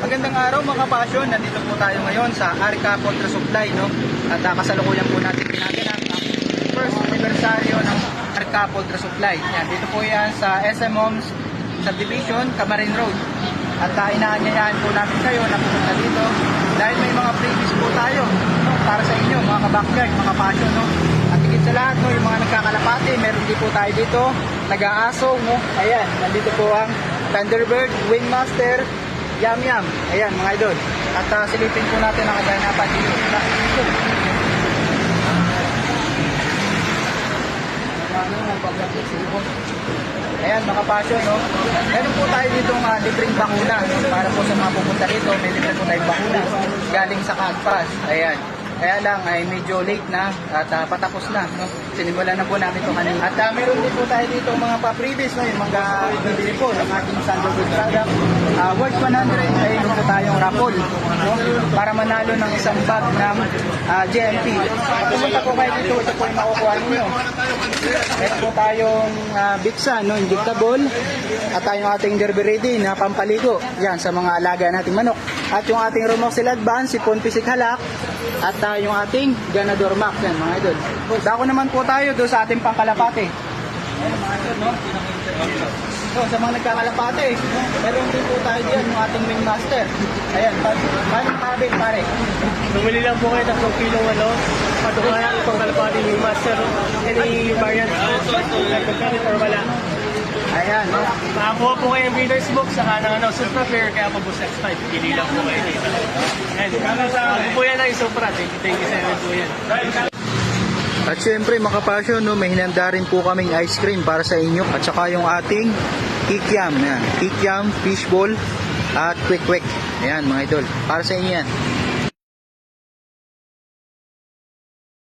Magandang araw mga kapasyon, nandito po tayo ngayon sa Arca Poultry Supply, no? At kasalukuyan po natin ginaganap ang first aniversaryo ng Arca Poultry Supply. Yan, dito po yan sa SM Homes Subdivision, Camarin Road. At inaanyayahan po natin kayo na pumunta dito dahil may mga freebies po tayo, no? Para sa inyo mga kabackyard, mga pasyon, no? At higit sa lahat, no, yung mga nagkakalapati, meron din po tayo dito, nag-aaso, no? Ayan, nandito po ang Thunderbird, Wingmaster, Yam Yam. Ayan mga idol. At silipin po natin ang kaganapan dito. Ayan mga pasyon, no? Meron po tayo dito libreng bakuna, no? Para po sa mga pupunta dito, may libre po tayong bakuna galing sa Cagpas. Ayan. Kaya lang ay medyo late na at patapos na, no? Sinimulan na po namin ito kanina. At meron din po tayo dito mga pa-previous, no? Yung mga bibili po ng ating Thunderbird product. Worth 100 ay po tayong raffle, no? Para manalo ng isang bag ng GMP. Pumunta po kayo dito, ito po yung makukuha ninyo. Ito po tayong Bixan, no? Injectable. At tayong ating Derby Ready na pampaligo. Yan, sa mga alaga nating manok. At yung ating Romoxil Advance, si Ponpisik Halak. At yung ating Ganador Max, yan mga idol. Dako naman po tayo doon sa ating pangkalapate. Ayan mga idol, no? So, sa mga nagkakalapate, meron din po tayo dyan yung ating Wingmaster. Ayan, paano makabit pare? Bumili lang po kayo 3 kilo patungan itong kalapati yung master. Any variant nagkakalit or wala. Ayan, no? Makakuha po kayo yung breeder's book saka ng Supra Fair kaya po X5. Pili lang po kayo dito. Ayan, po yan ang Supra. Thank you po yan. At syempre mga kapasyon, no, may hinanda rin po kaming ice cream para sa inyo. At saka yung ating kikiam. Ayan, kikiam, fishball, at quick. Ayan mga idol, para sa inyo yan.